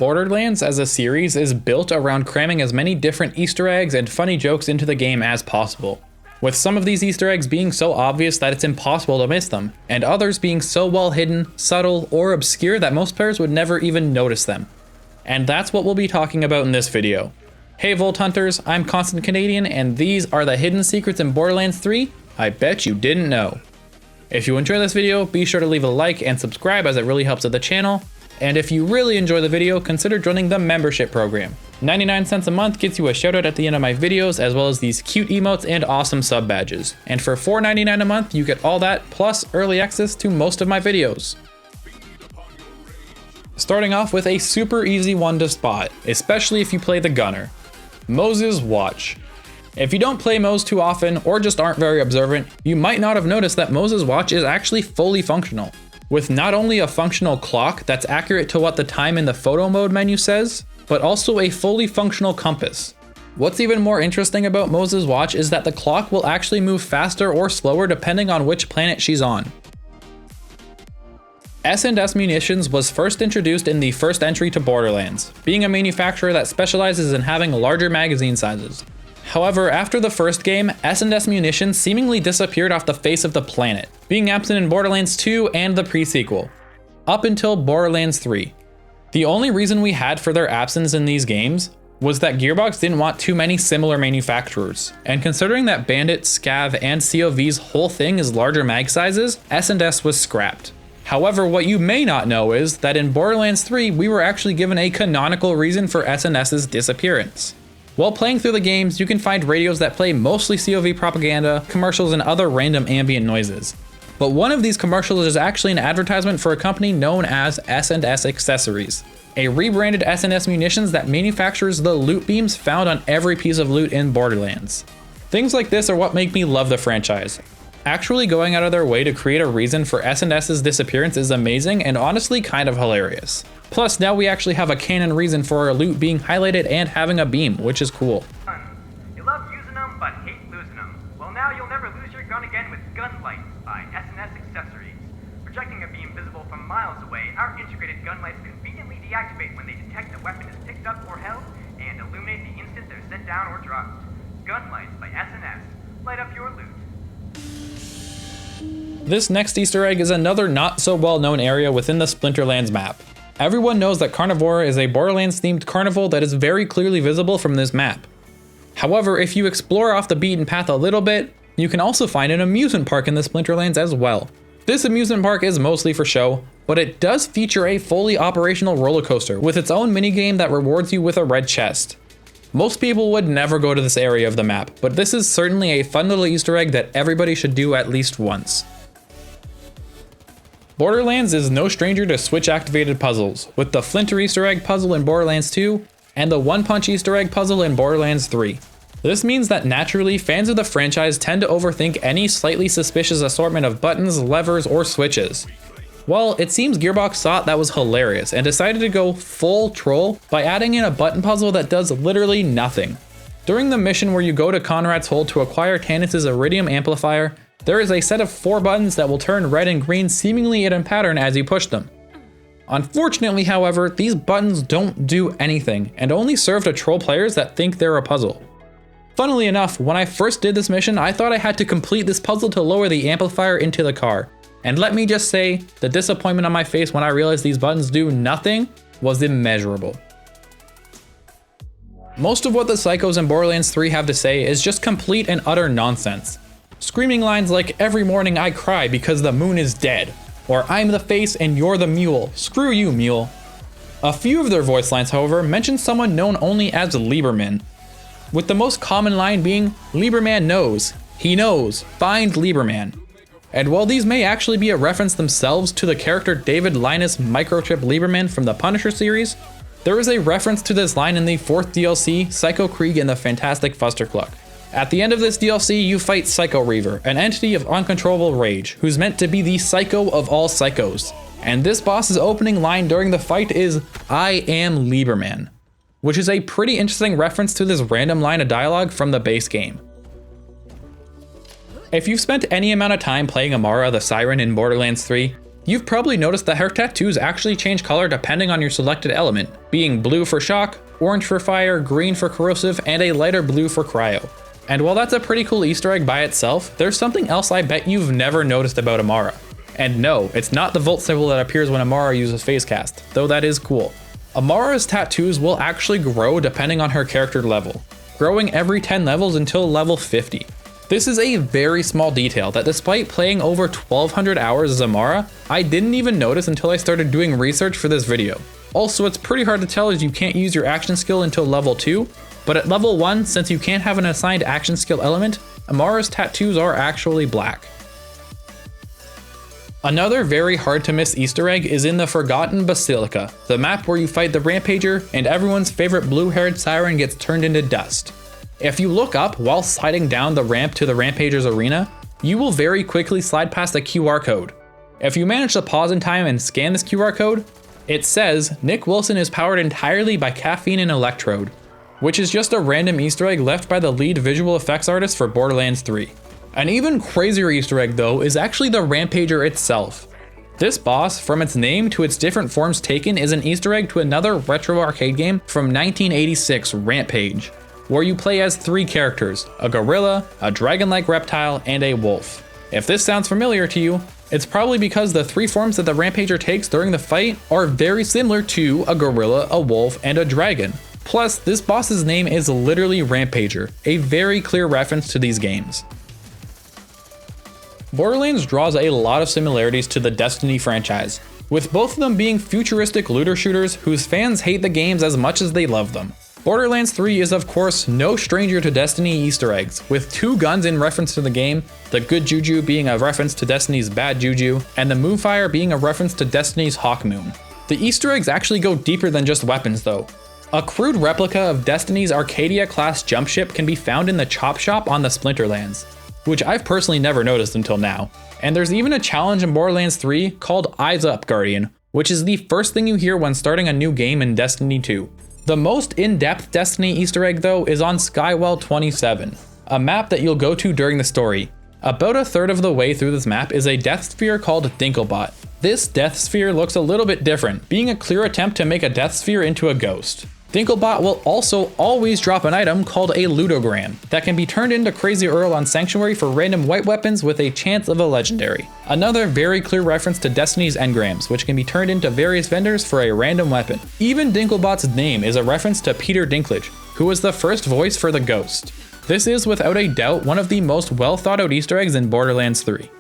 Borderlands as a series is built around cramming as many different Easter eggs and funny jokes into the game as possible, with some of these Easter eggs being so obvious that it's impossible to miss them, and others being so well hidden, subtle, or obscure that most players would never even notice them. And that's what we'll be talking about in this video. Hey Volt Hunters, I'm Constant Canadian, and these are the hidden secrets in Borderlands 3 I bet you didn't know. If you enjoy this video, be sure to leave a like and subscribe as it really helps out the channel. And if you really enjoy the video, consider joining the membership program. 99 cents a month gets you a shoutout at the end of my videos, as well as these cute emotes and awesome sub badges. And for $4.99 a month, you get all that, plus early access to most of my videos. Starting off with a super easy one to spot, especially if you play the gunner. Moses' watch. If you don't play Mose too often, or just aren't very observant, you might not have noticed that Moses' watch is actually fully functional, with not only a functional clock that's accurate to what the time in the photo mode menu says, but also a fully functional compass. What's even more interesting about Moses' watch is that the clock will actually move faster or slower depending on which planet she's on. S&S Munitions was first introduced in the first entry to Borderlands, being a manufacturer that specializes in having larger magazine sizes. However, after the first game, S&S Munitions seemingly disappeared off the face of the planet, being absent in Borderlands 2 and the pre-sequel, up until Borderlands 3. The only reason we had for their absence in these games was that Gearbox didn't want too many similar manufacturers, and considering that Bandit, Scav, and COV's whole thing is larger mag sizes, S&S was scrapped. However, what you may not know is that in Borderlands 3, we were actually given a canonical reason for S&S's disappearance. While playing through the games, you can find radios that play mostly COV propaganda, commercials, and other random ambient noises. But one of these commercials is actually an advertisement for a company known as S&S Accessories, a rebranded S&S Munitions that manufactures the loot beams found on every piece of loot in Borderlands. Things like this are what make me love the franchise. Actually going out of their way to create a reason for S&S's disappearance is amazing and honestly kind of hilarious. Plus, now we actually have a canon reason for our loot being highlighted and having a beam, which is cool. You love using them, but hate losing them. Well, now you'll never lose your gun again with Gun Lights by S&S Accessories. Projecting a beam visible from miles away, our integrated gun lights conveniently deactivate when they detect a weapon is picked up or held, and illuminate the instant they're set down or dropped. Gun Lights by S&S. Light up your loot. This next Easter egg is another not so well known area within the Splinterlands map. Everyone knows that Carnivora is a Borderlands themed carnival that is very clearly visible from this map. However, if you explore off the beaten path a little bit, you can also find an amusement park in the Splinterlands as well. This amusement park is mostly for show, but it does feature a fully operational roller coaster with its own minigame that rewards you with a red chest. Most people would never go to this area of the map, but this is certainly a fun little Easter egg that everybody should do at least once. Borderlands is no stranger to Switch-activated puzzles, with the Flinter Easter egg puzzle in Borderlands 2 and the One Punch Easter egg puzzle in Borderlands 3. This means that naturally, fans of the franchise tend to overthink any slightly suspicious assortment of buttons, levers, or switches. Well, it seems Gearbox thought that was hilarious and decided to go full troll by adding in a button puzzle that does literally nothing. During the mission where you go to Conrad's Hold to acquire Tannis' Iridium amplifier, there is a set of 4 buttons that will turn red and green seemingly in a pattern as you push them. Unfortunately, however, these buttons don't do anything and only serve to troll players that think they're a puzzle. Funnily enough, when I first did this mission, I thought I had to complete this puzzle to lower the amplifier into the car. And let me just say, the disappointment on my face when I realized these buttons do nothing was immeasurable. Most of what the psychos in Borderlands 3 have to say is just complete and utter nonsense. Screaming lines like, "Every morning I cry because the moon is dead," or "I'm the face and you're the mule, screw you mule." A few of their voice lines, however, mention someone known only as Lieberman, with the most common line being, "Lieberman knows, he knows, find Lieberman." And while these may actually be a reference themselves to the character David Linus Microchip Lieberman from the Punisher series, there is a reference to this line in the 4th DLC, Psycho Krieg and the Fantastic Fustercluck. At the end of this DLC, you fight Psycho Reaver, an entity of uncontrollable rage, who's meant to be the psycho of all psychos. And this boss's opening line during the fight is, "I am Lieberman," which is a pretty interesting reference to this random line of dialogue from the base game. If you've spent any amount of time playing Amara the Siren in Borderlands 3, You've probably noticed that her tattoos actually change color depending on your selected element, being blue for shock, orange for fire, green for corrosive, and a lighter blue for cryo. And while that's a pretty cool Easter egg by itself, there's something else I bet you've never noticed about Amara. And no, it's not the Volt symbol that appears when Amara uses Phase Cast, though that is cool. Amara's tattoos will actually grow depending on her character level, growing every 10 levels until level 50. This is a very small detail that despite playing over 1200 hours as Amara, I didn't even notice until I started doing research for this video. Also, it's pretty hard to tell as you can't use your action skill until level 2, but at level 1, since you can't have an assigned action skill element, Amara's tattoos are actually black. Another very hard to miss Easter egg is in the Forgotten Basilica, the map where you fight the Rampager and everyone's favorite blue-haired siren gets turned into dust. If you look up while sliding down the ramp to the Rampager's arena, you will very quickly slide past a QR code. If you manage to pause in time and scan this QR code, it says Nick Wilson is powered entirely by caffeine and electrode, which is just a random Easter egg left by the lead visual effects artist for Borderlands 3. An even crazier Easter egg though is actually the Rampager itself. This boss, from its name to its different forms taken, is an Easter egg to another retro arcade game from 1986, Rampage, where you play as 3 characters, a gorilla, a dragon-like reptile, and a wolf. If this sounds familiar to you, it's probably because the 3 forms that the Rampager takes during the fight are very similar to a gorilla, a wolf, and a dragon. Plus, this boss's name is literally Rampager, a very clear reference to these games. Borderlands draws a lot of similarities to the Destiny franchise, with both of them being futuristic looter shooters whose fans hate the games as much as they love them. Borderlands 3 is of course no stranger to Destiny Easter eggs, with 2 guns in reference to the game, the Good Juju being a reference to Destiny's Bad Juju, and the Moonfire being a reference to Destiny's Hawk Moon. The Easter eggs actually go deeper than just weapons though. A crude replica of Destiny's Arcadia-class jump ship can be found in the Chop Shop on the Splinterlands, which I've personally never noticed until now. And there's even a challenge in Borderlands 3 called Eyes Up Guardian, which is the first thing you hear when starting a new game in Destiny 2. The most in-depth Destiny Easter egg though is on Skywell 27, a map that you'll go to during the story. About a third of the way through this map is a death sphere called Dinklebot. This death sphere looks a little bit different, being a clear attempt to make a death sphere into a ghost. Dinklebot will also always drop an item called a Ludogram that can be turned into Crazy Earl on Sanctuary for random white weapons with a chance of a legendary. Another very clear reference to Destiny's engrams, which can be turned into various vendors for a random weapon. Even Dinklebot's name is a reference to Peter Dinklage, who was the first voice for the Ghost. This is without a doubt one of the most well thought out Easter eggs in Borderlands 3.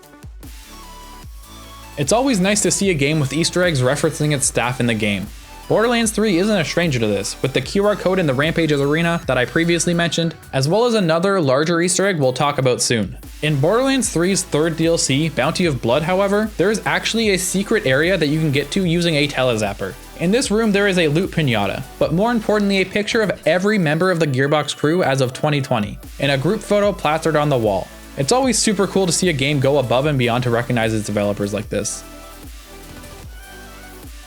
It's always nice to see a game with Easter eggs referencing its staff in the game. Borderlands 3 isn't a stranger to this, with the QR code in the Rampage's arena that I previously mentioned, as well as another larger Easter egg we'll talk about soon. In Borderlands 3's third DLC, Bounty of Blood, however, there is actually a secret area that you can get to using a telezapper. In this room there is a loot pinata, but more importantly a picture of every member of the Gearbox crew as of 2020, and a group photo plastered on the wall. It's always super cool to see a game go above and beyond to recognize its developers like this.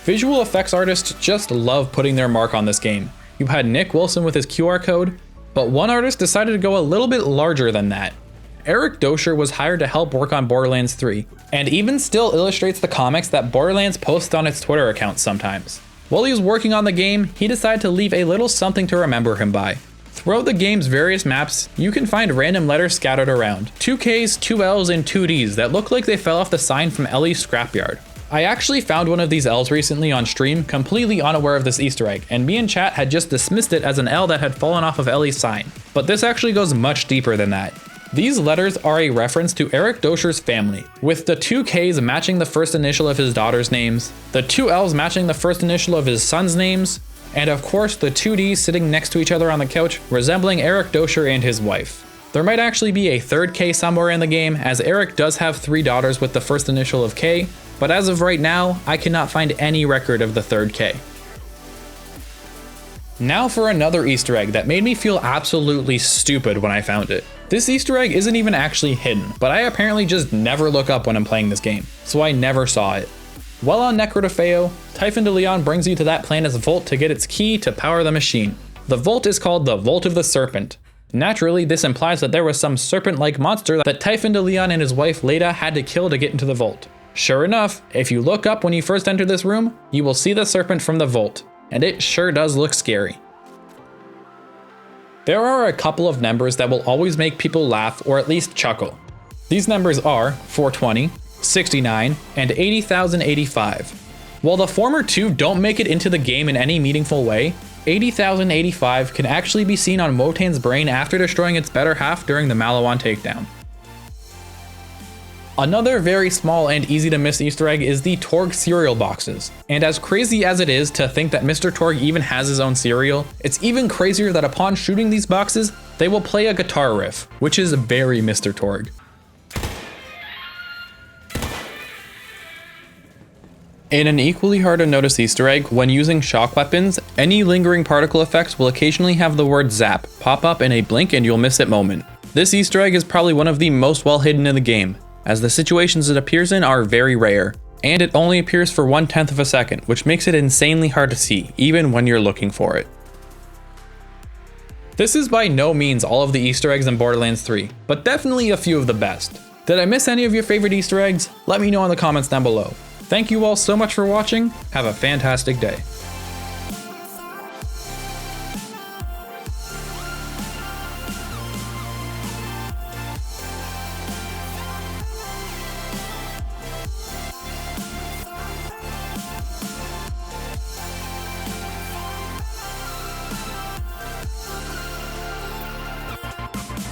Visual effects artists just love putting their mark on this game. You had Nick Wilson with his QR code, but one artist decided to go a little bit larger than that. Eric Dosher was hired to help work on Borderlands 3, and even still illustrates the comics that Borderlands posts on its Twitter account sometimes. While he was working on the game, he decided to leave a little something to remember him by. Throughout the game's various maps, you can find random letters scattered around. 2 Ks, 2 Ls, and 2 Ds that look like they fell off the sign from Ellie's scrapyard. I actually found one of these L's recently on stream, completely unaware of this Easter egg, and me and chat had just dismissed it as an L that had fallen off of Ellie's sign. But this actually goes much deeper than that. These letters are a reference to Eric Dosher's family, with the 2 Ks matching the first initial of his daughter's names, the 2 Ls matching the first initial of his son's names, and of course the 2 Ds sitting next to each other on the couch, resembling Eric Dosher and his wife. There might actually be a 3rd K somewhere in the game, as Eric does have 3 daughters with the first initial of K, but as of right now, I cannot find any record of the 3rd K. Now for another Easter egg that made me feel absolutely stupid when I found it. This Easter egg isn't even actually hidden, but I apparently just never look up when I'm playing this game, so I never saw it. While on Necrotafeo, Typhon de Leon brings you to that planet's vault to get its key to power the machine. The vault is called the Vault of the Serpent. Naturally, this implies that there was some serpent-like monster that Typhon de Leon and his wife Leda had to kill to get into the vault. Sure enough, if you look up when you first enter this room, you will see the serpent from the vault, and it sure does look scary. There are a couple of numbers that will always make people laugh or at least chuckle. These numbers are 420, 69, and 80,085. While the former two don't make it into the game in any meaningful way, 80,085 can actually be seen on Wotan's brain after destroying its better half during the Malawan takedown. Another very small and easy to miss Easter egg is the Torg cereal boxes. And as crazy as it is to think that Mr. Torg even has his own cereal, it's even crazier that upon shooting these boxes, they will play a guitar riff, which is very Mr. Torg. In an equally hard to notice Easter egg, when using shock weapons, any lingering particle effects will occasionally have the word zap pop up in a blink and you'll miss it moment. This Easter egg is probably one of the most well hidden in the game, as the situations it appears in are very rare, and it only appears for 1/10 of a second, which makes it insanely hard to see, even when you're looking for it. This is by no means all of the Easter eggs in Borderlands 3, but definitely a few of the best. Did I miss any of your favorite Easter eggs? Let me know in the comments down below. Thank you all so much for watching, have a fantastic day.